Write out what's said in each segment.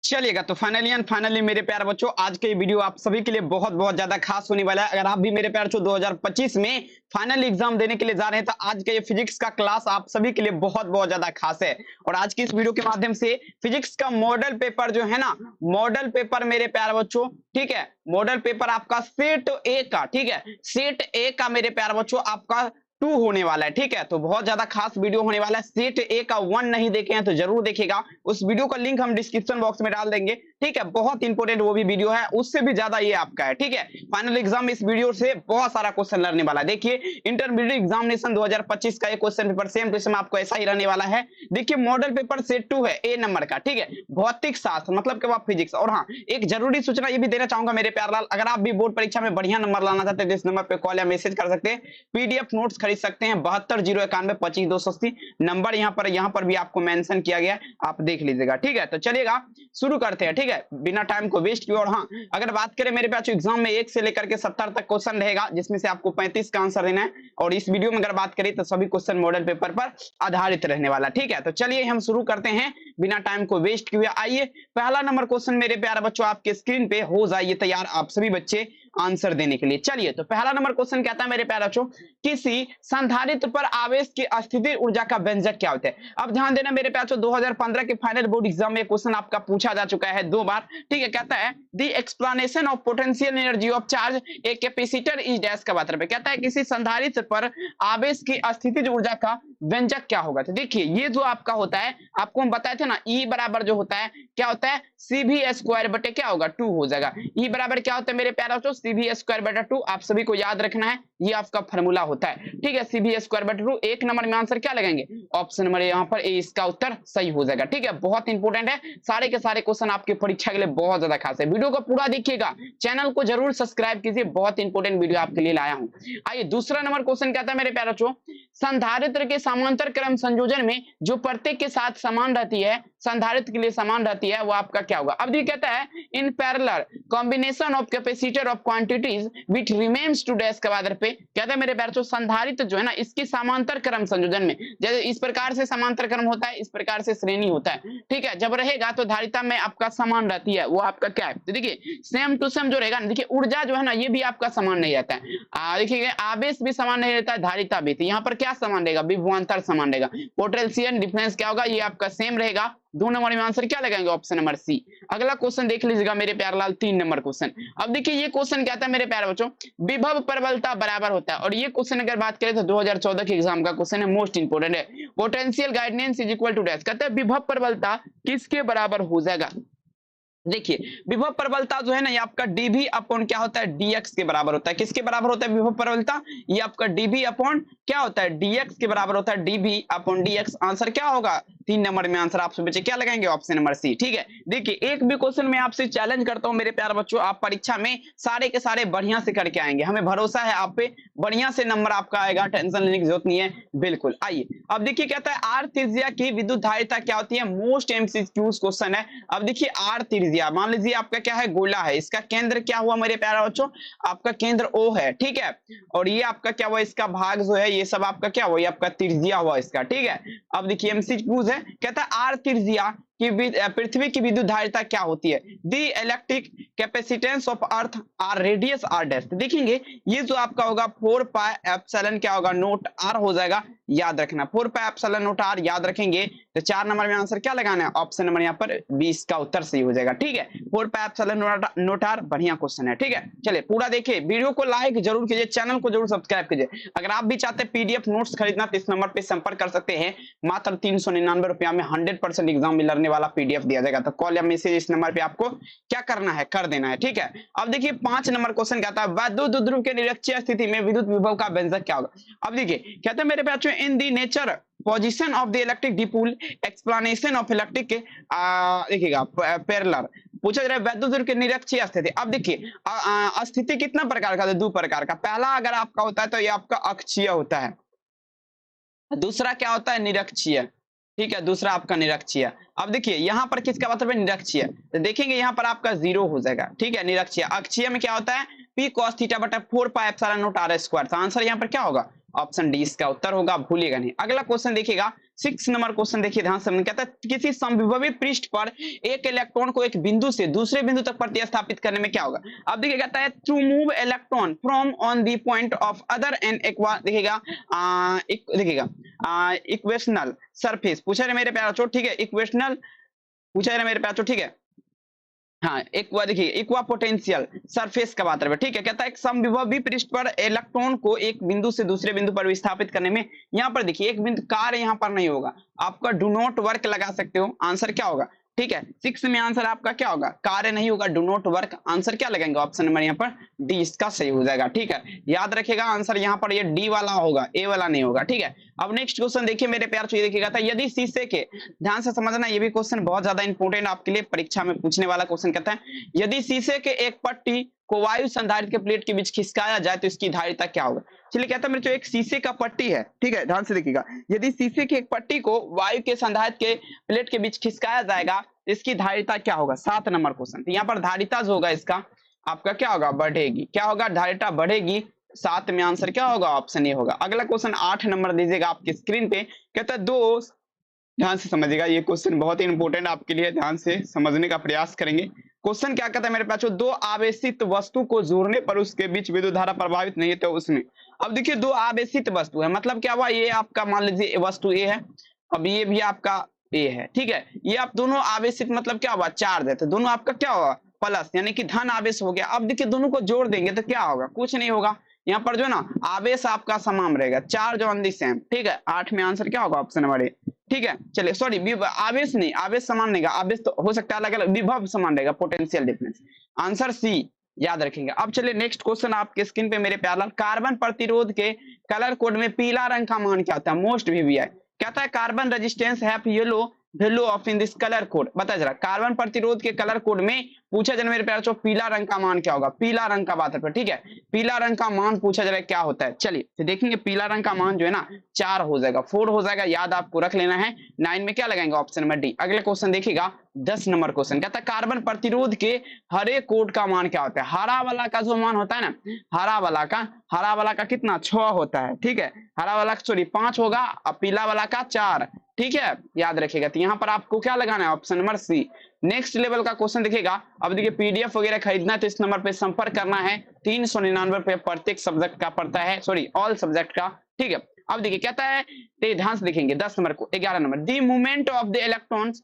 चलिएगा तो finally and finally मेरे प्यारे बच्चों, आज का ये वीडियो आप सभी के लिए बहुत बहुत ज्यादा खास होने वाला है। अगर आप भी मेरे प्यारे बच्चों 2025 में फाइनल एग्जाम देने के लिए जा रहे हैं तो आज का ये फिजिक्स का क्लास आप सभी के लिए बहुत बहुत ज्यादा खास है। और आज की इस वीडियो के माध्यम से फिजिक्स का मॉडल पेपर जो है ना, मॉडल पेपर मेरे प्यारे बच्चों, ठीक है, मॉडल पेपर आपका सेट ए का, ठीक है, सेट ए का मेरे प्यारे बच्चों आपका 2 होने वाला है। ठीक है, तो बहुत ज्यादा खास वीडियो होने वाला है। सेट ए का 1 नहीं देखे हैं तो जरूर देखेगा, उस वीडियो का लिंक हम डिस्क्रिप्शन बॉक्स में डाल देंगे। ठीक है, बहुत इंपॉर्टेंट वो भी वीडियो है, उससे भी ज्यादा ये आपका है। ठीक है, फाइनल एग्जाम इस वीडियो से बहुत सारा क्वेश्चन लड़ने वाला है। देखिए, इंटरमीडिएट एग्जामिनेशन 2025 का ये question paper same to same आपको ऐसा ही रहने वाला है। देखिए, मॉडल पेपर सेट 2 है, ए नंबर का। ठीक है, भौतिक शास्त्र मतलब कि फिजिक्स। और हाँ, एक जरूरी सूचना ये भी देना चाहूंगा मेरे प्यारे लाल, अगर आप भी बोर्ड परीक्षा में बढ़िया नंबर लाना चाहते हैं तो इस नंबर पे कॉल या मैसेज कर सकते हैं। पीडीएफ नोट्स खरीद सकते हैं 7201925280 नंबर यहाँ पर भी आपको मेंशन किया गया है, आप देख लीजिएगा। ठीक है, तो चलिएगा शुरू करते हैं। ठीक है, बिना टाइम को वेस्ट किए। और हाँ, अगर बात करें मेरे पास एग्जाम में 1 से लेकर के 70 तक क्वेश्चन रहेगा, जिसमें से आपको 35 का आंसर देना है। और इस वीडियो में अगर बात करें तो सभी क्वेश्चन मॉडल पेपर पर आधारित रहने वाला। ठीक है, तो चलिए हम शुरू करते हैं बिना टाइम को वेस्ट किए। आइए, पहला नंबर क्वेश्चन मेरे प्यारे बच्चों आपके स्क्रीन पे हो जाइए तैयार, आप सभी बच्चे आंसर देने के लिए। चलिए, तो पहला नंबर क्वेश्चन कहता है मेरे प्यारे बच्चों, किसी संधारित्र पर आवेश की स्थितिज ऊर्जा का व्यंजक क्या होता है। अब ध्यान देना मेरे प्यारे बच्चों, 2015 के फाइनल बोर्ड एग्जाम में क्वेश्चन आपका पूछा जा चुका है 2 बार। ठीक है, कहता है the explanation of potential energy of charge a capacitor is dash का बात है। कहता है किसी संधारित्र पर आवेश की स्थितिज ऊर्जा का व्यंजक क्या होगा। तो देखिए, ये जो आपका होता है, आपको हम बताए थे ना, ई बराबर जो होता है क्या होता है, सीवी स्क्वायर बटे क्या होगा 2 हो जाएगा। ई बराबर क्या होता है मेरे प्यारे बच्चों, सीवी स्क्वायर बटा 2। आप सभी को याद रखना है, ये आपका फार्मूला होता है। ठीक है, सीवी स्क्वायर बटा 2। 1 नंबर में आंसर क्या लगाएंगे, ऑप्शन नंबर यहाँ पर ए, इसका उत्तर सही हो जाएगा। ठीक है, बहुत इंपॉर्टेंट है, सारे के सारे क्वेश्चन आपकी परीक्षा के लिए बहुत ज्यादा खास है। वीडियो को पूरा देखिएगा, चैनल को जरूर सब्सक्राइब कीजिए, बहुत इंपॉर्टेंट वीडियो आपके लिए लाया हूं। आइए, दूसरा नंबर क्वेश्चन कहता है मेरे प्यारे बच्चों, संधारित्र के समांतर क्रम संयोजन में जो प्रत्येक के साथ समान रहती है, संधारित्र के लिए समान रहती है, वो आपका क्या होगा। अब ये कहता है in parallel combination of capacitor of quantities which remains to dash के बाद पे कहता है मेरे प्यारे बच्चों, संधारित्र जो है ना, इसके समांतर क्रम संयोजन में, जैसे इस प्रकार से समांतर क्रम होता है, इस प्रकार से श्रेणी होता है। ठीक है, जब रहेगा तो धारिता में आपका समान रहती है, वो आपका क्या है। तो देखिए, सेम टू सेम जो रहेगा ना, देखिए ऊर्जा जो है ना, ये भी आपका समान नहीं रहता है। देखिए, आवेश भी समान नहीं रहता है, धारिता भी। तो यहाँ पर क्या समान रहेगा, विभवांतर समान रहेगा। पोटेंशियल डिफरेंस क्या होगा, ये आपका सेम रहेगा। 2 नंबर में आंसर क्या लगाएंगे, ऑप्शन नंबर सी। अगला क्वेश्चन देख लीजिएगा मेरे प्यारे लाल, 3 नंबर क्वेश्चन। अब देखिए, ये क्वेश्चन क्या था मेरे प्यारे बच्चों, विभव प्रबलता बराबर होता है। और ये क्वेश्चन अगर बात करें तो 2014 के एग्जाम का क्वेश्चन है, मोस्ट इंपोर्टेंट है। Potential guidance is equal to dash, कहते हैं विभव प्रबलता किसके बराबर हो जाएगा। देखिए, विभव प्रबलता जो है ना, ये आपका डीवी अपॉन क्या होता है, डीएक्स के बराबर होता है। किसके बराबर होता है विभव प्रबलता, ये आपका डीवी अपॉन क्या होता है, डीएक्स के बराबर होता है। डीवी अपॉन डीएक्स, आंसर क्या होगा, 3 नंबर में आंसर आप बच्चे क्या लगाएंगे, ऑप्शन नंबर सी। ठीक है, देखिए, एक भी क्वेश्चन में आपसे चैलेंज करता हूं मेरे प्यारे बच्चों, आप परीक्षा में सारे के सारे बढ़िया से करके आएंगे, हमें भरोसा है आप पे, बढ़िया से नंबर आपका आएगा, टेंशन लेने की जरूरत नहीं है बिल्कुल। आइए, अब देखिए, कहता है आर त्रिज्या की विद्युत धारिता क्या होती है, मोस्ट एमसीक्यूज क्वेश्चन है। अब देखिए, आर त्रिज्या मान लीजिए आपका क्या है, गोला है, इसका केंद्र क्या हुआ मेरे प्यारे बच्चों, आपका केंद्र ओ है। ठीक है, और ये आपका क्या हुआ, इसका भाग जो है, ये सब आपका क्या हुआ, ये आपका त्रिज्या हुआ इसका। ठीक है, अब देखिए एमसीक्यूज है, कहता है आर त्रिज्या कि पृथ्वी की विद्युत धारिता क्या होती है, the electric capacitance of earth R radius R dash. देखेंगे, ये जो आपका होगा 4 पाई एप्सिलॉन क्या होगा, नोट आर हो जाएगा, याद रखना 4 पाई एप्सिलॉन नोट आर याद रखेंगे। तो 4 नंबर में आंसर क्या लगाना है, ऑप्शन नंबर यहाँ पर 20 का उत्तर सही हो जाएगा। ठीक है, 4 पाई एप्सिलॉन नोट आर, बढ़िया क्वेश्चन है। ठीक है, चलिए पूरा देखिए, वीडियो को लाइक जरूर कीजिए, चैनल को जरूर सब्सक्राइब कीजिए। अगर आप भी चाहते हैं पीडीएफ नोट्स खरीदना तो इस नंबर पर संपर्क कर सकते हैं, मात्र 399 रुपया में 100% एग्जाम में लड़ने वाला पीडीएफ दिया जाएगा। तो कॉल या मैसेज इस नंबर पे आपको क्या करना है, कर देना है। ठीक है, अब देखिए 5 नंबर क्वेश्चन कहता है वैद्युत ध्रुव के निरक्षीय स्थिति में विद्युत विभव का व्यंजक क्या होगा। अब देखिए, कहते हैं मेरे बच्चों, in the nature position of the electric dipole explanation of electric के देखिएगा पैरेलल पूछा जा रहा है वैद्युत ध्रुव के निरक्षीय स्थिति। अब देखिए, स्थिति कितना प्रकार का, 2 प्रकार का। पहला अगर आपका होता है तो ये आपका अक्षीय होता है, दूसरा क्या होता है, निरक्षीय। ठीक है, दूसरा आपका निरक्षीय। अब देखिए, यहाँ पर किसका मतलब है, निरक्षीय। तो देखेंगे यहाँ पर आपका 0 हो जाएगा। ठीक है, निरक्षीय। अक्षीय में क्या होता है, पी कॉस थीटा बटा 4 pi epsilon naught R square. तो आंसर यहाँ पर क्या होगा, ऑप्शन डी इसका उत्तर होगा, भूलिएगा नहीं। अगला क्वेश्चन देखिएगा 6 नंबर क्वेश्चन देखिए ध्यान से, कहता है किसी समविभवी पृष्ठ पर एक इलेक्ट्रॉन को एक बिंदु से दूसरे बिंदु तक प्रतिस्थापित करने में क्या होगा। अब देखिए कहता है to move electron from on the point of other end देखिएगा इक्वेशनल सरफेस पूछा है मेरे प्यारे बच्चों, ठीक है, इक्वेशनल पूछा है मेरे प्यारे बच्चों, ठीक है। हाँ, एक बार देखिए इक्वा पोटेंशियल सरफेस का बात है, ठीक है। कहता है एक समविभवी पृष्ठ पर इलेक्ट्रॉन को एक बिंदु से दूसरे बिंदु पर विस्थापित करने में, यहाँ पर देखिए एक बिंदु कार्य यहाँ पर नहीं होगा, आपका डू नॉट वर्क लगा सकते हो, आंसर क्या होगा, ठीक है। 6 में आंसर आपका क्या होगा, कार्य नहीं होगा, डू नॉट वर्क, आंसर क्या लगाएंगे, ऑप्शन नंबर यहाँ पर डी इसका सही हो जाएगा, ठीक है। याद रखिएगा आंसर यहाँ पर ये डी वाला होगा, ए वाला नहीं होगा, ठीक है। अब नेक्स्ट क्वेश्चन देखिए मेरे प्यार से, देखिएगा था यदि शीशे के, ध्यान से समझना ये भी क्वेश्चन बहुत ज्यादा इंपॉर्टेंट आपके लिए परीक्षा में पूछने वाला क्वेश्चन। कहता है यदि शीशे के एक पट्टी को वायु संधारित्र के प्लेट के बीच खिसकाया जाए तो इसकी धारिता क्या होगा। चलिए कहता है मेरे जो एक शीशे का पट्टी है, ठीक है, ध्यान से देखिएगा, यदि शीशे की एक पट्टी को वायु के संधारित्र के प्लेट के बीच खिसकाया जाएगा इसकी धारिता क्या होगा। 7 नंबर क्वेश्चन, तो यहाँ पर धारिता जो होगा इसका आपका क्या होगा, बढ़ेगी, क्या होगा, धारिता बढ़ेगी। 7 में आंसर क्या होगा, ऑप्शन ए होगा। अगला क्वेश्चन 8 नंबर दीजिएगा आपकी स्क्रीन पे, कहता है दो, ध्यान से समझिएगा ये क्वेश्चन बहुत ही इंपॉर्टेंट आपके लिए, ध्यान से समझने का प्रयास करेंगे। क्वेश्चन क्या कहता है मेरे पास, दो आवेशित वस्तु को जोड़ने पर उसके बीच विद्युत धारा प्रभावित नहीं होती उसमें। अब देखिए दो आवेशित वस्तु है, मतलब क्या हुआ, ये आपका मान लीजिए वस्तु ए है, अब ये भी आपका ए है, ठीक है, ये आप दोनों आवेशित मतलब क्या हुआ, चार्ज है, तो दोनों आपका क्या होगा, प्लस, यानी कि धन आवेश हो गया। अब देखिए दोनों को जोड़ देंगे तो क्या होगा, कुछ नहीं होगा, यहाँ पर जो ना आवेश आपका समान रहेगा, चार्ज ऑन दी सेम, ठीक है। 8 में आंसर क्या होगा, ऑप्शन नंबर ए, ठीक है। चलिए सॉरी आवेश नहीं, आवेश समान रहेगा, आवेश तो हो सकता है अलग अलग, विभव समान रहेगा, पोटेंशियल डिफरेंस, आंसर सी याद रखेंगे। अब चलिए नेक्स्ट क्वेश्चन आपके स्क्रीन पे मेरे प्यारे, कार्बन प्रतिरोध के कलर कोड में पीला रंग का मान क्या होता है, मोस्ट वीवीआई। कहता है carbon resistance have yellow value of in this colour code, बता जरा कार्बन प्रतिरोध के कलर कोड में पूछा जरा मेरे प्यारे, पीला रंग का मान क्या होगा, पीला रंग का बात है, ठीक है, पीला रंग का मान पूछा जरा क्या होता है। चलिए तो देखेंगे पीला रंग का मान जो है ना 4 हो जाएगा, 4 हो जाएगा, याद आपको रख लेना है। 9 में क्या लगाएंगे, ऑप्शन नंबर डी। अगले क्वेश्चन देखिएगा 10 नंबर क्वेश्चन, कहता है कार्बन प्रतिरोध के हरे कोड का मान क्या होता है। हरा वाला का जो मान होता है ना, हरा वाला का कितना 6 होता है, ठीक है, हरा वाला सॉरी 5 होगा और पीला वाला का 4, ठीक है, याद रखिएगा। तो यहाँ पर आपको क्या लगाना है, option number C. Next level का क्वेश्चन देखिएगा, अब देखिए पीडीएफ वगैरह खरीदना है तो इस नंबर पे संपर्क करना है, 399 रुपए प्रत्येक सब्जेक्ट का पड़ता है, सॉरी ऑल सब्जेक्ट का, ठीक है। अब देखिए कहता है, ध्यान से देखेंगे 10 नंबर को, 11 number, the movement of the electrons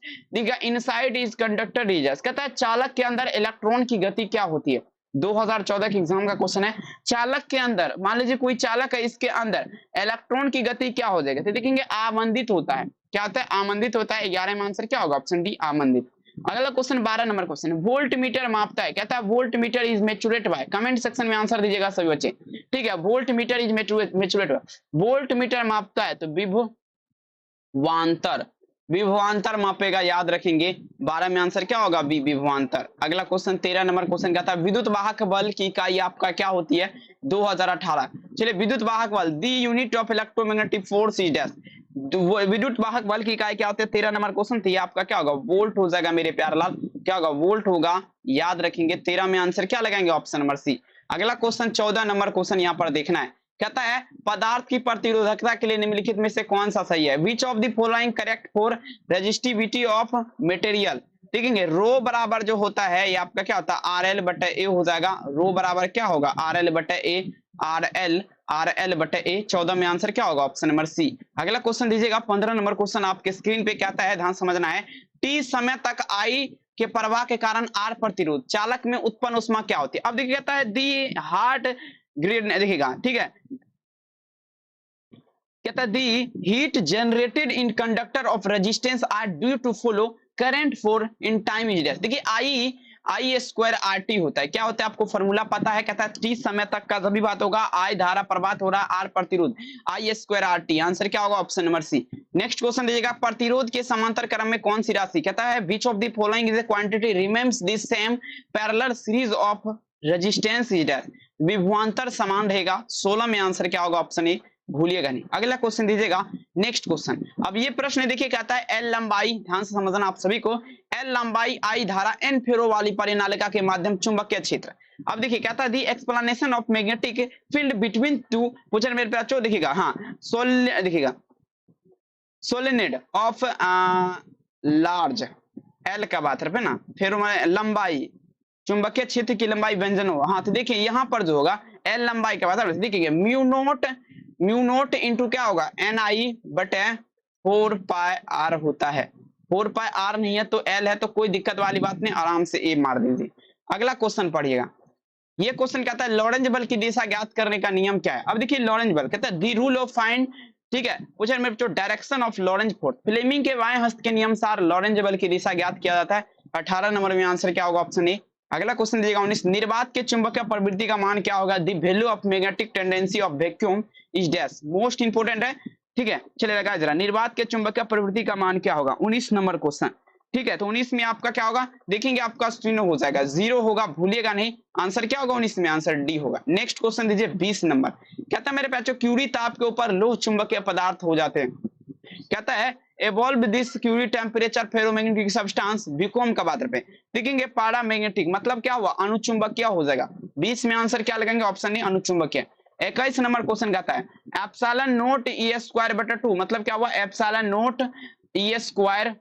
inside is conductor region. कहता है चालक के अंदर इलेक्ट्रॉन की गति क्या होती है। 2014 के एग्जाम का क्वेश्चन है, चालक के अंदर, मान लीजिए कोई चालक है, इसके अंदर इलेक्ट्रॉन की गति क्या हो जाएगी, तो देखेंगे आमंदित होता है, क्या होता है, आमंदित होता है। 11 में आंसर क्या होगा, ऑप्शन डी आमंदित। अगला question 12 number question, voltmeter मापता है, कहता है volt meter is measured by, comment section में आंसर दीजिएगा सभी बच्चे, ठीक है, volt meter is measured by, voltmeter मापता है तो विभवांतर मापेगा, याद रखेंगे। 12 में आंसर क्या होगा, बी विभवांतर। अगला क्वेश्चन 13 नंबर क्वेश्चन कहता है विद्युत वाहक बल की इकाई आपका क्या होती है, 2018। चलिए विद्युत वाहक बल, दी unit of electromagnetic force is dash, विद्युत वाहक बल की इकाई क्या होती है, 13 नंबर क्वेश्चन, तो ये आपका क्या होगा, वोल्ट हो जाएगा मेरे प्यारे लाल, क्या होगा, वोल्ट होगा, याद रखेंगे। 13 में आंसर क्या लगाएंगे, ऑप्शन नंबर सी। अगला क्वेश्चन 14 नंबर क्वेश्चन यहाँ पर देखना है, कहता है पदार्थ की प्रतिरोधकता के लिए निम्नलिखित में से कौन सा सही है, which of the following correct for resistivity of material. देखेंगे रो बराबर जो होता है ये आपका क्या होता है, आर एल बटा ए हो जाएगा, रो बराबर क्या होगा, आर एल बटा ए, आर एल बटा ए। 14 में आंसर क्या होगा, ऑप्शन नंबर सी। अगला क्वेश्चन दीजिएगा 15 नंबर क्वेश्चन आपके स्क्रीन पे, कहता है ध्यान समझना है, टी समय तक आई के प्रवाह के कारण आर प्रतिरोध चालक में उत्पन्न उष्मा क्या होती है। अब देखिए कहता है दी हार्ट ग्रेड, देखिएगा ठीक है, कहता है the heat generated in conductor of resistance R due to follow current for in time is dash. देखिए आई स्क्वायर आर टी होता है, क्या होता है आपको फॉर्मूला पता है, कहता है टी समय तक का जब भी बात होगा, आई धारा प्रवाहित हो रहा है, आर प्रतिरोध, I square R T, answer क्या होगा, option number C. Next question दीजिएगा, प्रतिरोध के समांतर क्रम में कौन सी राशि, कहता है which of the following is a quantity remains the same parallel series of resistance is dash, विभवांतर समान रहेगा। 16 में आंसर क्या होगा, ऑप्शन ए, भूलिएगा नहीं। अगला क्वेश्चन दीजिएगा नेक्स्ट क्वेश्चन। अब ये प्रश्न देखिए कहता है एल लंबाई, ध्यान से समझना आप सभी को, एल लंबाई आई धारा एन फेरो वाली परिनालिका के माध्यम चुंबकीय क्षेत्र। अब देखिए कहता है the explanation of magnetic field between two, पूछा मेरे बच्चों देखिएगा, हाँ देखिएगा सोलेनेड ऑफ लार्ज एल का बात है ना, फिर लंबाई चुंबकीय क्षेत्र की लंबाई व्यंजन हो। हाँ तो देखिए यहाँ पर जो होगा एल लंबाई का बात है, देखिए म्यू नोट इंटू क्या होगा एन आई बटे 4 पाई आर होता है। 4 पाई आर नहीं है तो एल है, तो कोई दिक्कत वाली बात नहीं, आराम से ए मार दीजिए। अगला क्वेश्चन पढ़िएगा। ये क्वेश्चन कहता है लॉरेंज बल की दिशा ज्ञात करने का नियम क्या है। अब देखिए लॉरेंज बल कहता है दी रूल ऑफ फाइंड, ठीक है, पूछा मेरे बच्चों direction of Lorentz force, Fleming के बाएं हस्त के नियम सार लॉरेंज बल की दिशा ज्ञात किया जाता है। 18 नंबर में आंसर क्या होगा, ऑप्शन ए। अगला क्वेश्चन दीजिएगा 19, निर्वात के चुंबकीय प्रवृत्ति का मान क्या होगा, the value of magnetic tendency of vacuum is dash, most important है, ठीक है। चलिए लगा जरा, निर्वात के चुंबकीय प्रवृत्ति का मान क्या होगा, 19 नंबर क्वेश्चन, ठीक है। तो 19 में आपका क्या होगा, देखेंगे आपका शून्य हो जाएगा, 0 होगा, भूलिएगा नहीं। आंसर क्या होगा 19 में, आंसर डी होगा। नेक्स्ट क्वेश्चन दीजिए 20 नंबर, कहता है मेरे बच्चों क्यूरी ताप के ऊपर लोह चुंबकीय पदार्थ हो जाते हैं। कहता है evolve this curie temperature ferromagnetic substance become का बात पे देखेंगे पैरामैग्नेटिक, मतलब क्या हुआ, अनुचुंबकीय हो जाएगा। 20 में आंसर क्या लगाएंगे, ऑप्शन ए अनुचुंबकीय। 21 नंबर क्वेश्चन कहता है एप्सिलॉन नोट ई स्क्वायर बटा 2, मतलब क्या हुआ, एप्सिलॉन नोट ई स्क्वायर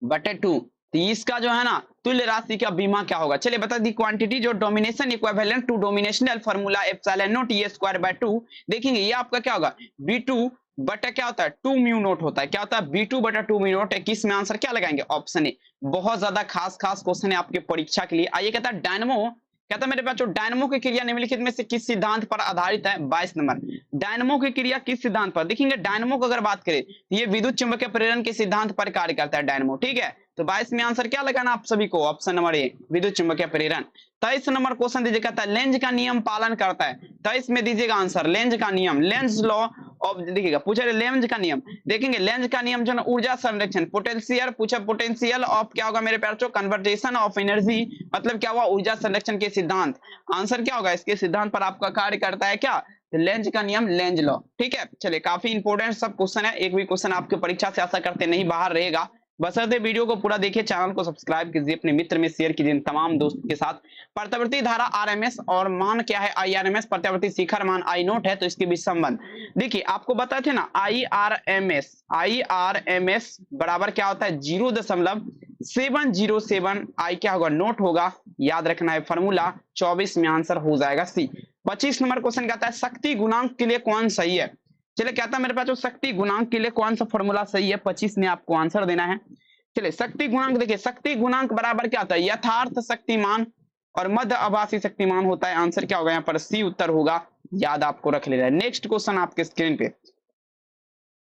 बटे 2, तो इसका जो है ना तुल्य राशि का बीमा क्या होगा। चलिए बता दी क्वांटिटी जो dimension equivalent to dimensional formula epsilon naught E square by 2, देखेंगे ये आपका क्या होगा b2 बटा क्या होता है 2 म्यू नोट होता है, क्या होता है b2 बटा 2 म्यू नोट। 21 में आंसर क्या लगाएंगे, ऑप्शन ए। बहुत ज्यादा खास क्वेश्चन है आपके परीक्षा के लिए। आइए कहता है डायनमो, कहता है मेरे बच्चों डायनमो की क्रिया निम्नलिखित में से किस सिद्धांत पर आधारित है। 22 नंबर, डायनमो की क्रिया किस सिद्धांत पर, देखेंगे डायनमो को अगर बात करें ये विद्युत चुंबकीय प्रेरण के सिद्धांत पर कार्य करता है डायनमो, ठीक है। तो 22 में आंसर क्या लगाना आप सभी को, ऑप्शन नंबर ए विद्युत चुंबकीय प्रेरण। 23 नंबर क्वेश्चन दीजिए, कहता है लेंज का नियम पालन करता है। 23 में दीजिएगा आंसर लेंज का नियम, लेंज लॉ ऑफ, देखिएगा पूछा लेंज का नियम, देखेंगे लेंज का नियम जो ऊर्जा संरक्षण पोटेंशियल, पूछा पोटेंशियल ऑफ क्या होगा मेरे प्यारे, कन्वर्जेशन ऑफ एनर्जी, मतलब क्या हुआ ऊर्जा संरक्षण के सिद्धांत। आंसर क्या होगा, इसके सिद्धांत पर आपका कार्य करता है क्या, लेंज का नियम, लेंज लॉ, ठीक है। चलिए काफी इंपोर्टेंट सब क्वेश्चन है, एक भी क्वेश्चन आपके परीक्षा से आशा करते नहीं बाहर रहेगा। बशर्ते वीडियो को पूरा देखिए, चैनल को सब्सक्राइब कीजिए, अपने मित्र में शेयर कीजिए तमाम दोस्त के साथ। प्रत्यावर्ती धारा आरएमएस और मान क्या है आईआरएमएस, प्रत्यावर्ती शिखर मान आई नोट है, तो इसके बीच संबंध देखिए आपको बताए थे ना, आईआरएमएस बराबर क्या होता है 0.707, आई क्या होगा नोट होगा, याद रखना है फॉर्मूला। 24 में आंसर हो जाएगा सी। 25 नंबर क्वेश्चन कहता है शक्ति गुणांक के लिए कौन सही है। चलिए कहता है मेरे पास जो शक्ति गुणांक के लिए कौन सा फॉर्मूला सही है, 25 में आपको आंसर देना है। चलिए शक्ति गुणांक देखिए, शक्ति गुणांक बराबर क्या होता है यथार्थ शक्तिमान और मध्य आभासी शक्तिमान होता है। आंसर क्या होगा यहाँ पर सी उत्तर होगा, याद आपको रख लेना है। नेक्स्ट क्वेश्चन आपके स्क्रीन पे,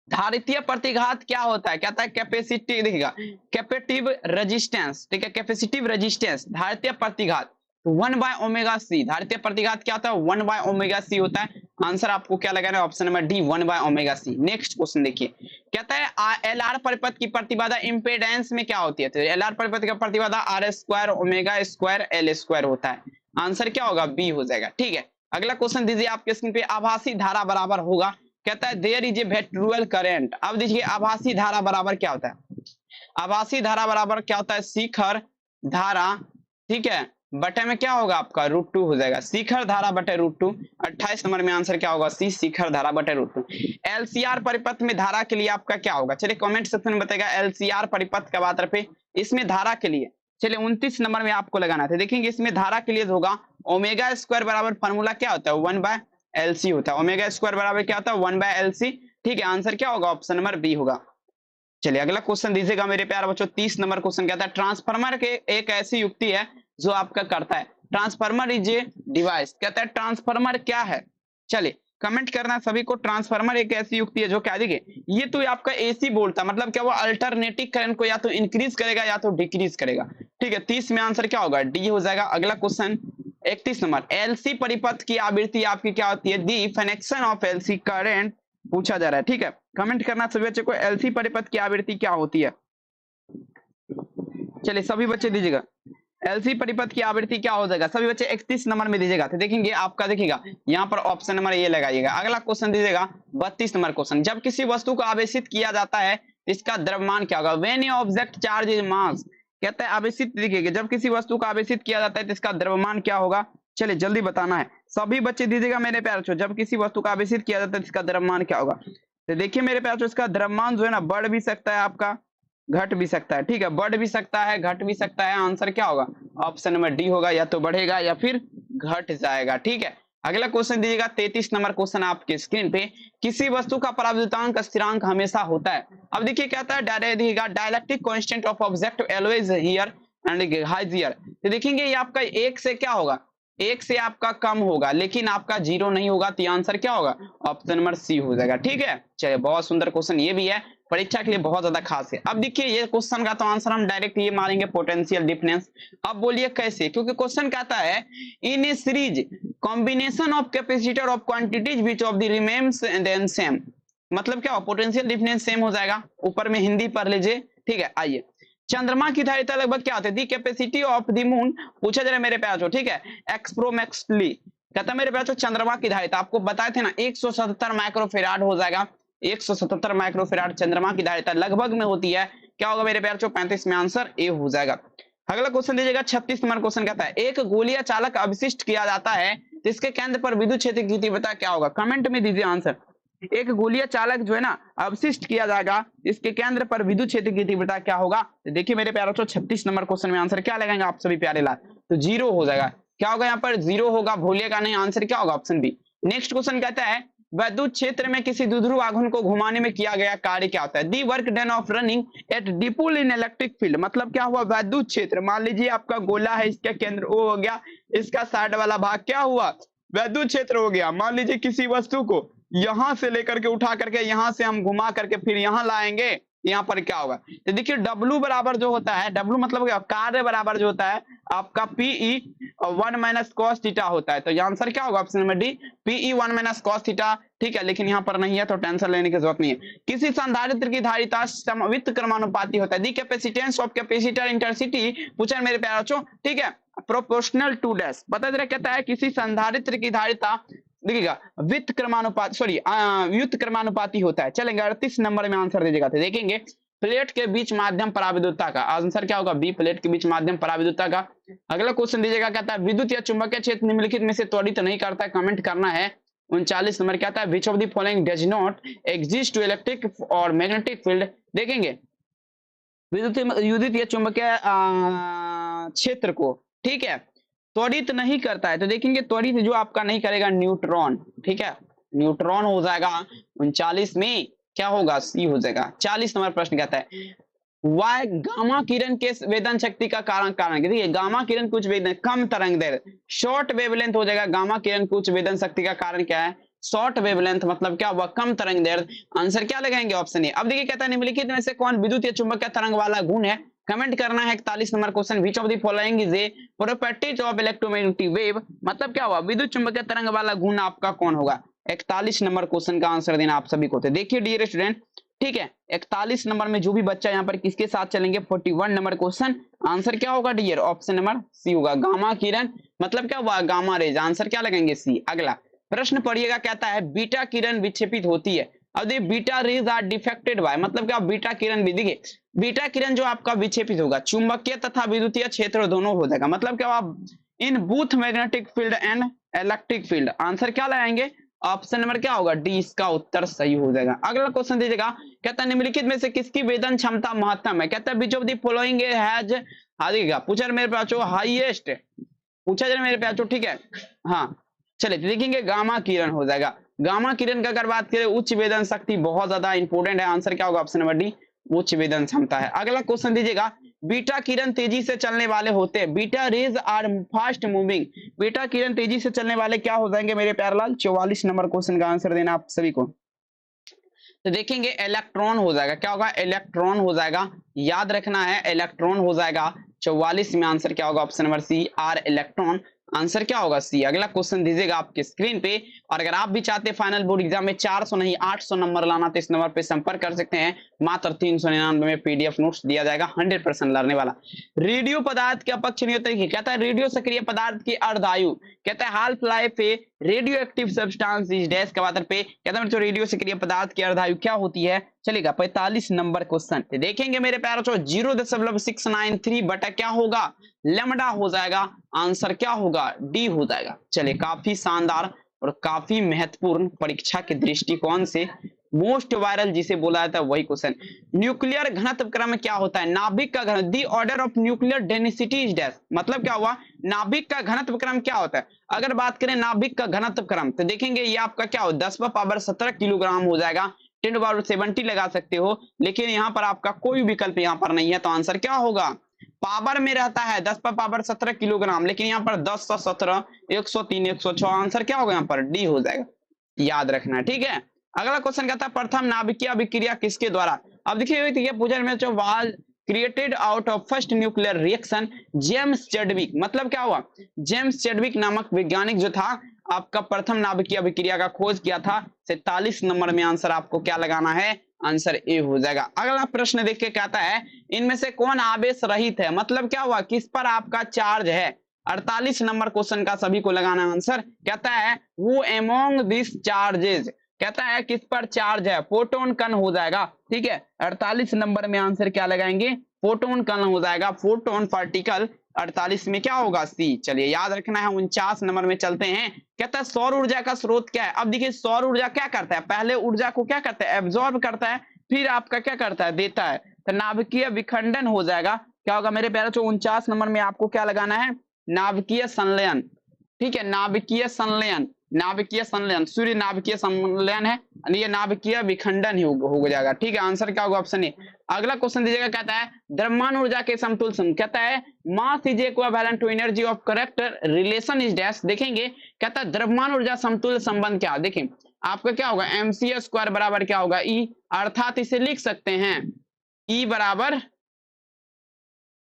धारितीय प्रतिघात क्या होता है, कहता है कैपेसिटी, देखिएगा कैपेटिव रेजिस्टेंस, ठीक है, कैपेसिटिव रेजिस्टेंस धारितीय प्रतिघात 1/ओमेगा c, धारितीय प्रतिघात क्या होता है 1/ओमेगा c होता है। आंसर आपको क्या लगाना है, ऑप्शन नंबर डी 1/ओमेगा c। नेक्स्ट क्वेश्चन देखिए, कहता है एलआर परिपथ की प्रतिबाधा इंपेडेंस में क्या होती है, तो एलआर परिपथ का प्रतिबाधा R square omega square L square होता है। आंसर क्या होगा, बी हो जाएगा, ठीक है। अगला क्वेश्चन दीजिए आपके स्क्रीन पे, आभासी धारा बराबर होगा, कहता है there is a vectorial current. अब देखिए आभासी धारा बराबर क्या होता है, आभासी धारा बराबर क्या होता है शिखर धारा, ठीक है, बटे में क्या होगा आपका √2 हो जाएगा, शिखर धारा बटे √2। 28 नंबर में आंसर क्या होगा, सी शिखर धारा बटे √2। एलसीआर परिपथ में धारा के लिए आपका क्या होगा, चलिए कमेंट सेक्शन में बताएगा एलसीआर परिपथ का बात पे, इसमें धारा के लिए चलिए 29 नंबर में आपको लगाना था। देखेंगे इसमें धारा के लिए होगा ओमेगा स्क्वायर बराबर फॉर्मूला क्या होता है 1/LC होता है, ओमेगा स्क्वायर बराबर क्या होता है 1/LC, ठीक है। आंसर क्या होगा, ऑप्शन नंबर बी होगा। चलिए अगला क्वेश्चन दीजिएगा मेरे प्यारे बच्चों, 30 नंबर क्वेश्चन कहता है ट्रांसफार्मर के एक ऐसी युक्ति है जो आपका करता है, ट्रांसफार्मर इज ए डिवाइस, कहता है ट्रांसफार्मर क्या है। चलिए कमेंट करना सभी को, ट्रांसफार्मर एक ऐसी युक्ति है जो क्या, देखिए ये तो आपका एसी बोलता, मतलब क्या वो अल्टरनेटिंग करंट को या तो इंक्रीज करेगा या तो डिक्रीज करेगा, ठीक है। 30 में आंसर क्या होगा, डी हो जाएगा। अगला क्वेश्चन 31 नंबर, एलसी परिपथ की आवृत्ति आपकी क्या होती है, the function of LC current पूछा जा रहा है, ठीक है। कमेंट करना सभी बच्चों को, एलसी परिपथ की आवृत्ति क्या होती है। चलिए सभी बच्चे दीजिएगा, एलसी परिपथ की आवृत्ति क्या हो जाएगा सभी बच्चे 31 नंबर में दीजिएगा। तो देखेंगे आपका, देखिएगा यहाँ पर ऑप्शन नंबर ये लगाइएगा। अगला क्वेश्चन दीजिएगा 32 नंबर क्वेश्चन, जब किसी वस्तु को आवेशित किया जाता है इसका द्रव्यमान क्या होगा। When A object charge is mass, कहता है आवेशित, देखिएगा जब किसी वस्तु को आवेशित किया जाता है तो इसका द्रव्यमान क्या होगा। चलिए जल्दी बताना है सभी बच्चे दीजिएगा मेरे प्यारे बच्चों, जब किसी वस्तु को आवेशित किया जाता है इसका द्रव्यमान क्या होगा। तो देखिए मेरे प्यारे बच्चों, इसका द्रव्यमान जो है ना बढ़ भी सकता है आपका, घट भी सकता है। ठीक है, बढ़ भी सकता है, घट भी सकता है। आंसर क्या होगा, ऑप्शन नंबर डी होगा, या तो बढ़ेगा या फिर घट जाएगा। ठीक है, अगला क्वेश्चन दीजिएगा 33 नंबर क्वेश्चन आपके स्क्रीन पे, किसी वस्तु का पराविद्युतांक स्थिरांक हमेशा होता है। अब देखिए कहता है dielectric constant of object always here and hides here. तो देखेंगे ये आपका एक से क्या होगा, एक से आपका कम होगा लेकिन आपका जीरो नहीं होगा। तो आंसर क्या होगा, ऑप्शन नंबर सी हो जाएगा। ठीक है, चलिए बहुत सुंदर क्वेश्चन ये भी है, परीक्षा के लिए बहुत ज्यादा खास है। अब देखिए ये क्वेश्चन का तो आंसर हम डायरेक्ट ये मारेंगे पोटेंशियल डिफरेंस। अब बोलिए कैसे, क्योंकि क्वेश्चन कहता है in a series combination of capacitor of quantities which of the remains then same, मतलब क्या हो, पोटेंशियल डिफरेंस सेम हो जाएगा। ऊपर में हिंदी पढ़ लीजिए। ठीक है, आइए चंद्रमा की धारिता लगभग क्या होती है, दी कैपेसिटी ऑफ द मून, पूछा जरा मेरे प्यारो। ठीक है, एक्सप्रोमेक्सली कहता मेरे प्यारो चंद्रमा की धारिता आपको बताए थे ना 177 माइक्रोफेराड हो जाएगा। 177 माइक्रोफेराड चंद्रमा की धारिता लगभग में होती है। क्या होगा मेरे प्यारो 35 में आंसर ए हो जाएगा। अगला क्वेश्चन दीजिएगा 36 नंबर क्वेश्चन कहता है एक गोलीय चालक अवशिष्ट किया जाता है तो इसके केंद्र पर विद्युत क्षेत्र की तीव्रता क्या होगा। कमेंट में दीजिए आंसर। एक गोलीय चालक जो है ना अवशिष्ट किया जाएगा, इसके केंद्र पर विद्युत क्षेत्र की तीव्रता क्या होगा। तो देखिए मेरे प्यारे बच्चों 36 नंबर क्वेश्चन में आंसर क्या लगाएंगे आप सभी प्यारे लाल, तो जीरो हो जाएगा। क्या होगा यहाँ पर, जीरो होगा, भूलिएगा नहीं। आंसर क्या होगा, ऑप्शन बी। नेक्स्ट क्वेश्चन कहता है वैद्युत क्षेत्र में किसी द्विध्रुव आघूर्ण को घुमाने में किया गया कार्य क्या होता है। The work done of running at dipole in electric field, मतलब क्या हुआ, वैद्युत क्षेत्र, मान लीजिए आपका गोला है, इसका केंद्र ओ हो गया, इसका साइड वाला भाग क्या हुआ, वैद्युत क्षेत्र हो गया। मान लीजिए किसी वस्तु को यहां से लेकर के उठा करके यहां से हम घुमा करके फिर यहां लाएंगे, यहाँ पर क्या होगा। तो देखिए W बराबर जो होता है, W मतलब क्या, कार्य बराबर जो होता है आपका PE 1 माइनस कॉस थीटा होता है। तो यहाँ आंसर क्या होगा, option number D, PE 1 minus cos theta. ठीक है, लेकिन यहाँ पर नहीं है तो टेंशन लेने की जरूरत नहीं है। किसी संधारित्र की धारिता समवित क्रमानुपाती होता है। दी कैपेसिटेंस ऑफ कैपेसिटर इंटरसिटी, पूछा मेरे प्यारे बच्चों। ठीक है, प्रोपोर्शनल टू डैश, पता चला कहता है किसी संधारित्र की धारिता देखिएगा वित्त क्रमानुपात व्युत्त क्रमानुपाती होता है। चलेंगे 38 नंबर में आंसर दीजिएगा। तो देखेंगे प्लेट के बीच माध्यम पराविद्युतता का, आंसर क्या होगा बी, प्लेट के बीच माध्यम पराविद्युतता का। अगला क्वेश्चन दीजिएगा कहता है विद्युत या चुंबकीय क्षेत्र निम्नलिखित में से त्वरित नहीं करता है, कमेंट करना है। 39 नंबर कहता है which of the following does not exist to electric और मैग्नेटिक फील्ड। देखेंगे विद्युत या चुंबकीय क्षेत्र को, ठीक है, त्वरित नहीं करता है। तो देखेंगे त्वरित जो आपका नहीं करेगा न्यूट्रॉन। ठीक है, न्यूट्रॉन हो जाएगा। 39 में क्या होगा, सी हो जाएगा। 40 नंबर प्रश्न कहता है वाई गामा किरण के वेदन शक्ति का कारण देखिए गामा किरण कुछ वेदन कम तरंग दैर्ध्य, शॉर्ट वेवलेंथ हो जाएगा। गामा किरण कुछ वेदन शक्ति का कारण क्या है, शॉर्ट वेवलेंथ, मतलब क्या हुआ, कम तरंग दैर्ध्य। आंसर क्या लगाएंगे, ऑप्शन ए। अब देखिए कहता है निम्नलिखित में से कौन विद्युत या चुंबकीय तरंग वाला गुण है, कमेंट करना है। 41 number question which of the following is A properties of electromagnetic wave, मतलब क्या हुआ, विद्युत चुंबकीय तरंग वाला गुण आपका कौन होगा। 41 नंबर क्वेश्चन का आंसर देना आप सभी को। तो देखिए डियर स्टूडेंट, ठीक है, 41 नंबर में जो भी बच्चा यहाँ पर किसके साथ चलेंगे, 41 नंबर क्वेश्चन आंसर क्या होगा डियर, ऑप्शन नंबर सी होगा। गामा किरण मतलब क्या हुआ, गामा रेज, आंसर क्या लगेंगे सी। अगला प्रश्न पढ़िएगा, कहता है बीटा किरण विक्षेपित होती है। अब देखिए beta rays are defected by, मतलब क्या बीटा किरण भी, देखिए बीटा किरण जो आपका विक्षेपित होगा चुंबकीय तथा विद्युतीय क्षेत्र दोनों हो जाएगा, मतलब क्या आप in both magnetic field and electric field. Answer क्या लगाएंगे, ऑप्शन नंबर क्या होगा डी, इसका उत्तर सही हो जाएगा। अगला क्वेश्चन दीजिएगा, कहता है निम्नलिखित में से किसकी वेदन क्षमता महत्तम है। कहता है which of the following has, हां पूछा मेरे पास हाईएस्ट, पूछा जाए मेरे प्याचो। ठीक है, हाँ चलिए देखेंगे गामा किरण हो जाएगा। गामा किरण का अगर बात करें उच्च वेदन शक्ति बहुत ज्यादा इंपॉर्टेंट है। आंसर क्या होगा, ऑप्शन नंबर डी, उच्च वेदन क्षमता है। अगला क्वेश्चन दीजिएगा, बीटा किरण तेजी से चलने वाले होते हैं। Beta rays are fast moving, beta किरण तेजी से चलने वाले क्या हो जाएंगे मेरे प्यारे लाल। 44 नंबर क्वेश्चन का आंसर देना आप सभी को। तो देखेंगे इलेक्ट्रॉन हो जाएगा, क्या होगा, इलेक्ट्रॉन हो जाएगा, याद रखना है इलेक्ट्रॉन हो जाएगा। 44 में आंसर क्या होगा, option number C, are electron. Answer क्या होगा सी। अगला क्वेश्चन दीजिएगा आपके स्क्रीन पे। और अगर आप भी चाहते हैं फाइनल बोर्ड एग्जाम में 400 नहीं 800 नंबर लाना तो इस नंबर पे संपर्क कर सकते हैं। मात्र 399 में पीडीएफ नोट्स दिया जाएगा 100% लर्ने वाला। रेडियो पदार्थ के अपक्ष नियुक्त कहता है रेडियो सक्रिय पदार्थ की अर्धायु कहता है half life a radio active substance is dash के आधार पे कहता है रेडियो सक्रिय पदार्थ की अर्धायु क्या होती है। चलेगा 45 नंबर क्वेश्चन देखेंगे मेरे प्यारे 0.693 बटा क्या होगा लेमडा हो जाएगा। आंसर क्या होगा डी हो जाएगा। चलिए काफी शानदार और काफी महत्वपूर्ण परीक्षा के दृष्टिकोण से मोस्ट वायरल जिसे बोला जाता है वही क्वेश्चन। न्यूक्लियर घनत्व क्रम क्या होता है। नाभिक का घनत्व दी order of nuclear density is dash मतलब क्या हुआ नाभिक का घनत्व क्रम क्या होता है। अगर बात करें नाभिक का घनत्व क्रम तो देखेंगे ये आपका क्या हो 10⁻17 किलोग्राम हो जाएगा। 10⁻70 लगा सकते हो लेकिन यहाँ पर आपका कोई विकल्प यहाँ पर नहीं है तो आंसर क्या होगा पावर में रहता है 10⁻17 किलोग्राम लेकिन यहाँ पर 1017 103 106 आंसर क्या होगा यहाँ पर डी हो जाएगा। याद रखना ठीक है। अगला क्वेश्चन कहता है प्रथम नाभिकीय अभिक्रिया किसके द्वारा। अब देखिए पूछा में जो वाल created out of first nuclear reaction James Chadwick मतलब क्या हुआ जेम्स चैडविक नामक वैज्ञानिक जो था आपका प्रथम नाभिकीय अभिक्रिया का खोज किया था। 47 नंबर में आंसर आपको क्या लगाना है आंसर ए हो जाएगा। अगला प्रश्न देख के कहता है इनमें से कौन आवेश रहित है मतलब क्या हुआ किस पर आपका चार्ज है। 48 नंबर क्वेश्चन का सभी को लगाना आंसर कहता है वो अमोंग दिस चार्जेस कहता है किस पर चार्ज है फोटोन कण हो जाएगा। ठीक है 48 नंबर में आंसर क्या लगाएंगे फोटोन कण हो जाएगा फोटोन पार्टिकल 48 में क्या होगा सी। चलिए याद रखना है। 49 नंबर में चलते हैं कहता है सौर ऊर्जा का स्रोत क्या है। अब देखिए सौर ऊर्जा क्या करता है पहले ऊर्जा को क्या करता है एब्जॉर्ब करता है फिर आपका क्या करता है देता है तो नाभिकीय विखंडन हो जाएगा। क्या होगा मेरे प्यारे 49 नंबर में आपको क्या लगाना है नाभिकीय संलयन। ठीक है नाभिकीय संलयन नाभिकीय संलयन सूर्य नाभिकीय संलयन है ये नाभिकीय विखंडन ही हो जाएगा। ठीक है आंसर क्या होगा ऑप्शन ए। अगला क्वेश्चन दीजिएगा कहता है द्रव्यमान ऊर्जा के समतुल्य सम कहता है mass is equivalent to energy of correct relation is dash देखेंगे कहता है द्रव्यमान ऊर्जा समतुल्य संबंध क्या देखिए आपका क्या होगा mc² बराबर क्या होगा ई अर्थात इसे लिख सकते हैं ई बराबर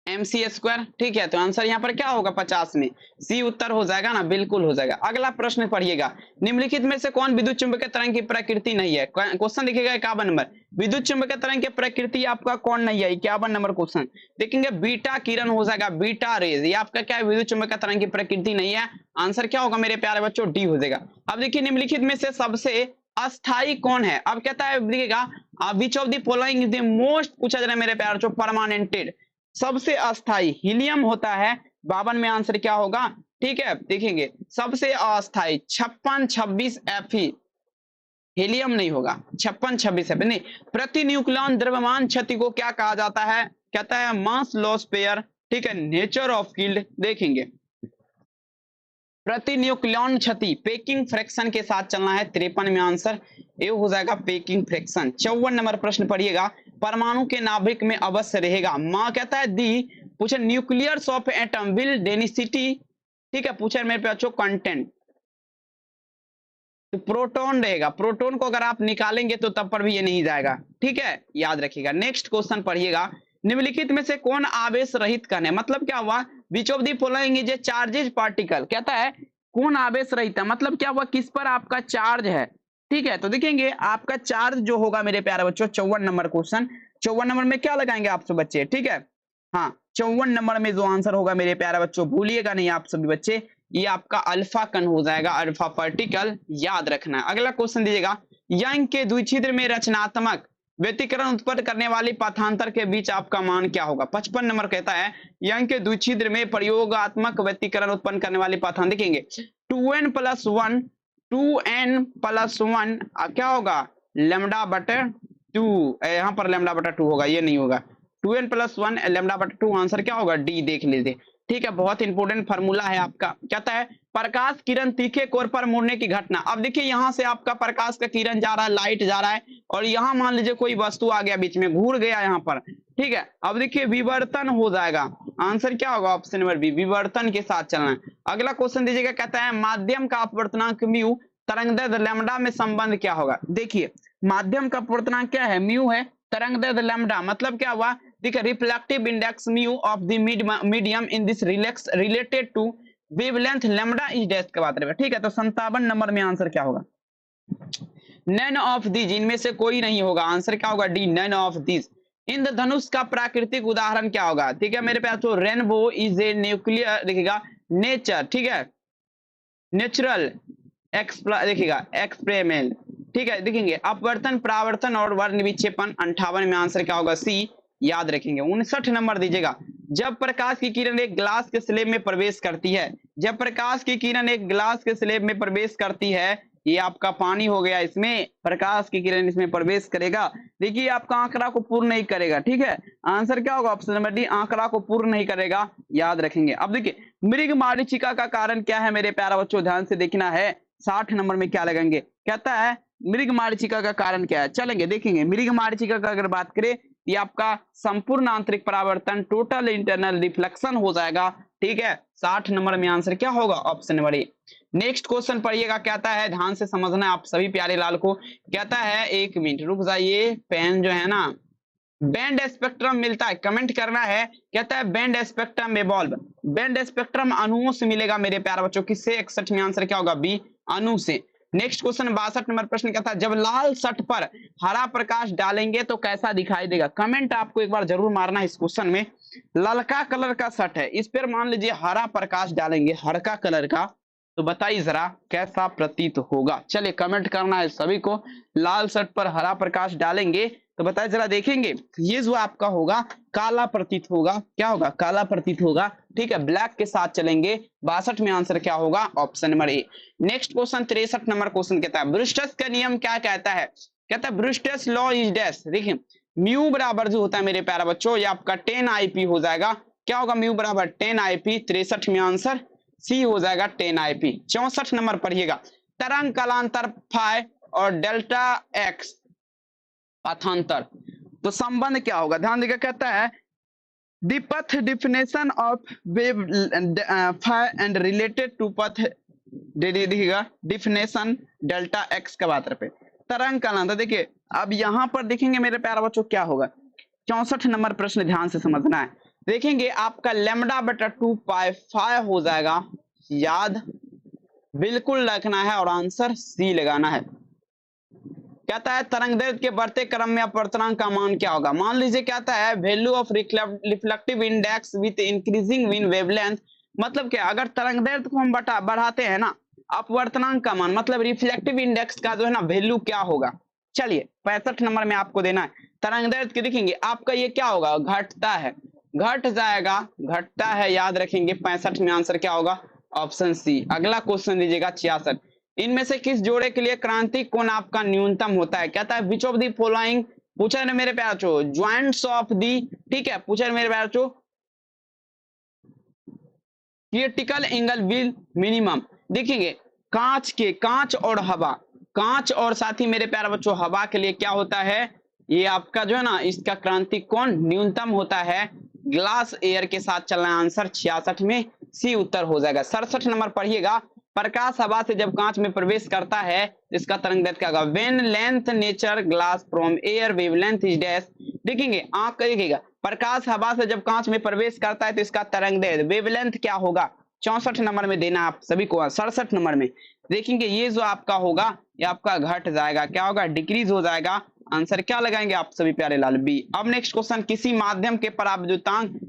mc²। ठीक है तो आंसर यहाँ पर क्या होगा 50 में सी उत्तर हो जाएगा ना बिल्कुल हो जाएगा। अगला प्रश्न पढ़िएगा निम्नलिखित में से कौन विद्युत चुंबकीय तरंग की प्रकृति नहीं है। क्वेश्चन देखिएगा 51 नंबर विद्युत चुंबकीय तरंग की प्रकृति आपका कौन नहीं है 51 नंबर क्वेश्चन देखेंगे बीटा किरण हो जाएगा बीटा रेज ये आपका क्या है विद्युत चुंबकीय तरंग की प्रकृति नहीं है। आंसर क्या होगा मेरे प्यारे बच्चों डी हो जाएगा। अब देखिए निम्नलिखित में से सबसे अस्थाई कौन है। अब कहता है देखिएगा विच of the following is the most पूछा जा रहा है मेरे प्यारे बच्चों परमानेंटेड सबसे अस्थाई हीलियम होता है 52 में आंसर क्या होगा। ठीक है देखेंगे सबसे अस्थाई 56 26 Fe हीलियम नहीं होगा 56 26 Fe नहीं। प्रति न्यूक्लियन द्रव्यमान क्षति को क्या कहा जाता है कहता है मास लॉस पेयर। ठीक है नेचर ऑफ यील्ड देखेंगे प्रति न्यूक्लियन क्षति पेकिंग फ्रैक्शन के साथ चलना है 53 में आंसर ए हो जाएगा पेकिंग फ्रैक्शन। 54 नंबर प्रश्न पढ़िएगा परमाणु के नाभिक में अवश्य रहेगा मां कहता है दी पूछे nuclears of atom will density. ठीक है पूछे मेरे बच्चों कंटेंट तो प्रोटॉन रहेगा प्रोटॉन को अगर आप निकालेंगे तो तब पर भी ये नहीं जाएगा। ठीक है याद रखिएगा। नेक्स्ट क्वेश्चन पढ़िएगा निम्नलिखित में से कौन आवेश रहित कण है मतलब क्या हुआ विच of the following is A charges particle कहता है कौन आवेश रहित है मतलब क्या हुआ किस पर आपका चार्ज है। ठीक है तो देखेंगे आपका चार्ज जो होगा मेरे प्यारे बच्चों 54 नंबर क्वेश्चन 54 नंबर में क्या लगाएंगे आप सब बच्चे। ठीक है हाँ 54 नंबर में जो आंसर होगा मेरे प्यारे बच्चों भूलिएगा नहीं आप सभी बच्चे ये आपका अल्फा कण हो जाएगा अल्फा पार्टिकल याद रखना है। अगला क्वेश्चन दीजिएगा यंग के द्विछिद्र में रचनात्मक व्यतिकरण उत्पन्न करने वाली पाठांतर के बीच आपका मान क्या होगा। 55 नंबर कहता है यंग के द्विछिद्र में प्रयोगात्मक व्यतिकरण उत्पन्न करने वाली पाठांतर देखेंगे 2n+1 2n+1 क्या होगा λ/2 यहाँ पर λ/2 होगा ये नहीं होगा 2n+1 λ/2 आंसर क्या होगा डी देख लीजिए। ठीक है बहुत इंपॉर्टेंट फार्मूला है आपका कहता है प्रकाश किरण तीखे कोर पर मुड़ने की घटना। अब देखिए यहाँ से आपका प्रकाश का किरण जा रहा है लाइट जा रहा है और यहाँ मान लीजिए कोई वस्तु आ गया बीच में घूर गया यहाँ पर। ठीक है अब देखिए विवर्तन हो जाएगा आंसर क्या होगा ऑप्शन नंबर बी विवर्तन के साथ चलना है। अगला क्वेश्चन दीजिएगा कहता है माध्यम का अपवर्तनांक म्यू तरंगदैर्घ्य लैम्डा में संबंध क्या होगा। देखिए माध्यम का अपवर्तनांक क्या है म्यू है तरंगदैर्घ्य लैम्डा मतलब क्या हुआ देखिए reflective index mu of the medium in this related to wavelength lambda is dash का बात करेगा, ठीक है। तो 57 नंबर में आंसर क्या होगा, नन ऑफ दीज, इनमें से कोई नहीं होगा, आंसर क्या होगा डी, नन ऑफ दीज। इंद्रधनुष का प्राकृतिक उदाहरण क्या होगा, ठीक है मेरे प्यार, तो रेनबो इज ए न्यूक्लियर, देखिएगा नेचर, ठीक है, नेचुरल देखिएगा एक्सपेरिमेंट, ठीक है। देखेंगे अपवर्तन, परावर्तन और वर्ण विक्षेपण 58 में आंसर क्या होगा सी, याद रखेंगे। 59 नंबर दीजिएगा, जब प्रकाश की किरण एक ग्लास के स्लेब में प्रवेश करती है, जब प्रकाश की किरण एक ग्लास के स्लेब में प्रवेश करती है, ये आपका पानी हो गया, इसमें प्रकाश की किरण इसमें प्रवेश करेगा, देखिए आपका आंकड़ा को पूर्ण नहीं करेगा, ठीक है। आंसर क्या होगा, ऑप्शन नंबर डी, आंकड़ा को पूर्ण नहीं करेगा, याद रखेंगे। अब देखिए मृग मरीचिका का कारण क्या है मेरे प्यारे बच्चों, ध्यान से देखना है। 60 नंबर में क्या लगाएंगे, कहता है मृग मरीचिका का कारण क्या है, चलेंगे देखेंगे। मृग मरीचिका का अगर बात करें, ये आपका संपूर्ण आंतरिक परावर्तन, टोटल इंटरनल रिफ्लेक्शन हो जाएगा, ठीक है। 60 नंबर में आंसर क्या होगा, option number A. Next question पढ़िएगा, कहता है ध्यान से समझना आप सभी प्यारे लाल को, कहता है 1 मिनट रुक जाइए, पेन जो है ना, बैंड स्पेक्ट्रम मिलता है, कमेंट करना है। कहता है band spectrum evolve, band spectrum अणुओं से मिलेगा मेरे प्यारे बच्चों, किससे, 61 में आंसर क्या होगा बी, अणु से। नेक्स्ट क्वेश्चन 62 नंबर प्रश्न कहता है जब लाल शर्ट पर हरा प्रकाश डालेंगे तो कैसा दिखाई देगा, कमेंट आपको एक बार जरूर मारना है इस क्वेश्चन में। ललका कलर का शर्ट है, इस पर मान लीजिए हरा प्रकाश डालेंगे, हल्का कलर का, तो बताइए जरा कैसा प्रतीत होगा। चलिए कमेंट करना है सभी को, लाल शर्ट पर हरा प्रकाश डालेंगे तो बताइए जरा, देखेंगे ये जो आपका होगा काला प्रतीत होगा, क्या होगा, काला प्रतीत होगा, ठीक है। ब्लैक के साथ चलेंगे। 62 में आंसर क्या होगा, option number A. Next question 63 number question कहता है ब्रूस्टर्स का नियम क्या कहता है, कहता है ब्रूस्टर्स लॉ इज डैश, देखिए म्यू बराबर जो होता है मेरे प्यारे बच्चों, ये आपका 10 आईपी हो जाएगा, क्या होगा, म्यू बराबर 10 आईपी। 63 में आंसर सी हो जाएगा 10 आईपी। 64 नंबर पढ़िएगा, तरंग कालांतर फाई और डेल्टा एक्स पथांतर, तो संबंध क्या होगा, ध्यान देगा। कहता है the path definition of wave phi and related to path, देखिएगा डिफिनेशन डेल्टा एक्स का बात पे तरंग कालांतर। देखिए अब यहां पर देखेंगे मेरे प्यारे बच्चों क्या होगा, 64 नंबर प्रश्न ध्यान से समझना है। देखेंगे आपका लैम्डा बटा 2 पाई फाई हो जाएगा, याद बिल्कुल रखना है और आंसर सी लगाना है। कहता है तरंगदैर्घ्य के बढ़ते क्रम में अपवर्तनांक का मान क्या होगा, मान लीजिए कहता है value of reflective index with increasing win wavelength, मतलब क्या, अगर तरंगदैर्घ्य को हम बढ़ाते हैं ना, अपवर्तनांक का मान मतलब रिफ्लेक्टिव इंडेक्स का जो है ना वैल्यू क्या होगा। चलिए 65 नंबर में आपको देना है, तरंगदैर्घ्य के देखेंगे आपका ये क्या होगा, घटता है, घट जाएगा, घटता है, याद रखेंगे। 65 में आंसर क्या होगा, ऑप्शन सी। अगला क्वेश्चन दीजिएगा 66, इनमें से किस जोड़े के लिए क्रांतिक कोण आपका न्यूनतम होता है, कहता है विच ऑफ दी फॉलोइंग, पूछा है मेरे प्यारे बच्चों, ज्वाइंट्स ऑफ दी, ठीक है, पूछा है मेरे प्यारे बच्चों क्रिटिकल एंगल विल मिनिमम। देखेंगे कांच और हवा, कांच और साथ ही मेरे प्यारे बच्चों हवा के लिए क्या होता है, ये आपका जो है ना इसका क्रांतिक कोण न्यूनतम होता है ग्लास एयर के साथ चलना है। आंसर 66 में सी उत्तर हो जाएगा। 67 नंबर पढ़िएगा, प्रकाश हवा से जब कांच में प्रवेश करता है इसका तरंगदैर्घ्य क्या होगा, when length nature glass from air wavelength is dash. देखेंगे आंख देखिएगा, प्रकाश हवा से जब कांच में प्रवेश करता है तो इसका तरंगदैर्घ्य वेवलेंथ क्या होगा, 64 नंबर में देना आप सभी को। 67 नंबर में देखेंगे ये जो आपका होगा ये आपका घट जाएगा, क्या होगा, डिक्रीज हो जाएगा। आंसर क्या लगाएंगे आप सभी प्यारे लाल, बी। अब नेक्स्ट क्वेश्चन, किसी माध्यम के पराविद्युतांक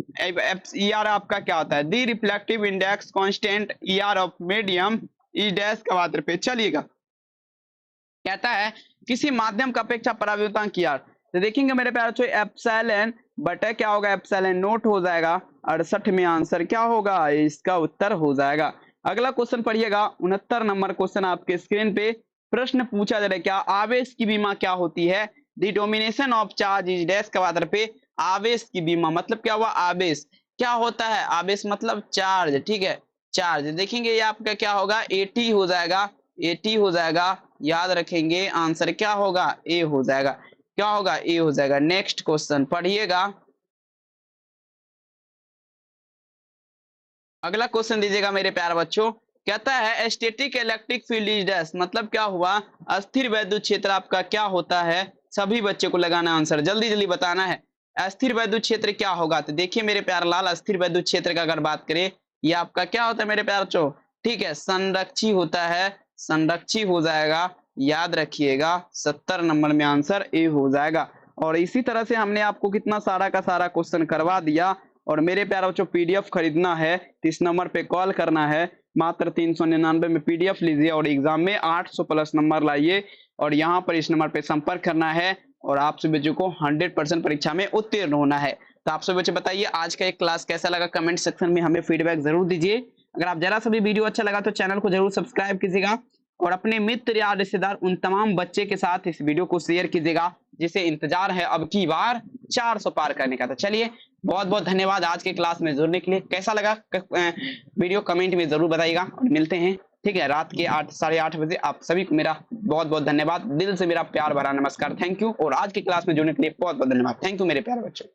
ER आपका क्या होता है, the reflective index constant ER of medium E dash का बात पे चलिएगा। कहता है किसी माध्यम का अपेक्षा पराविद्युतांक ER, तो देखेंगे मेरे प्यारे बच्चों एप्सिलॉन बटा क्या होगा, एप्सिलॉन नोट हो जाएगा। 68 में आंसर क्या होगा, इसका उत्तर हो जाएगा। अगला क्वेश्चन पढ़िएगा 69 नंबर क्वेश्चन आपके स्क्रीन पे प्रश्न पूछा जा रहा है, क्या आवेश की बीमा क्या होती है, the dimension of charge is dash का बात पे आवेश की बीमा मतलब क्या हुआ, आवेश क्या होता है, आवेश मतलब चार्ज, ठीक है, चार्ज। देखेंगे ये आपका क्या होगा, 80 हो जाएगा, 80 हो जाएगा, याद रखेंगे। आंसर क्या होगा, ए हो जाएगा, क्या होगा, ए हो जाएगा। नेक्स्ट क्वेश्चन पढ़िएगा, अगला क्वेश्चन दीजिएगा मेरे प्यारे बच्चों। कहता है static electric field is dash, मतलब क्या हुआ, अस्थिर वैद्युत क्षेत्र आपका क्या होता है, सभी बच्चे को लगाना आंसर, जल्दी जल्दी बताना है। अस्थिर वैद्युत क्षेत्र क्या होगा, तो देखिए मेरे प्यारे लाल अस्थिर वैद्युत क्षेत्र का अगर बात करें ये आपका क्या होता है मेरे प्यारे बच्चों? ठीक है, संरक्षी होता है, संरक्षी हो जाएगा। याद रखिएगा 70 नंबर में आंसर ए हो जाएगा। और इसी तरह से हमने आपको कितना सारा का सारा क्वेश्चन करवा दिया। और मेरे प्यारे बच्चों पीडीएफ खरीदना है तो इस नंबर पे कॉल करना है, मात्र 399 में पीडीएफ लीजिए और एग्जाम में 800 प्लस नंबर लाइए। और यहाँ पर इस नंबर पे संपर्क करना है और आप सभी बच्चों को 100% परीक्षा में उत्तीर्ण होना है। तो आप सभी बच्चे बताइए आज का एक क्लास कैसा लगा, कमेंट सेक्शन में हमें फीडबैक जरूर दीजिए। अगर आप जरा सा भी वीडियो अच्छा लगा तो चैनल को जरूर सब्सक्राइब कीजिएगा और अपने मित्र या रिश्तेदार उन तमाम बच्चे के साथ इस वीडियो को शेयर कीजिएगा जिसे इंतजार है अब की बार 400 पार करने का। तो चलिए बहुत बहुत धन्यवाद आज के क्लास में जुड़ने के लिए। कैसा लगा वीडियो कमेंट में जरूर बताइएगा और मिलते हैं ठीक है रात के 8 साढ़े 8 बजे। आप सभी को मेरा बहुत बहुत धन्यवाद, दिल से मेरा प्यार भरा नमस्कार, थैंक यू। और आज की क्लास में जुड़ने के लिए बहुत बहुत धन्यवाद, थैंक यू मेरे प्यारे बच्चों।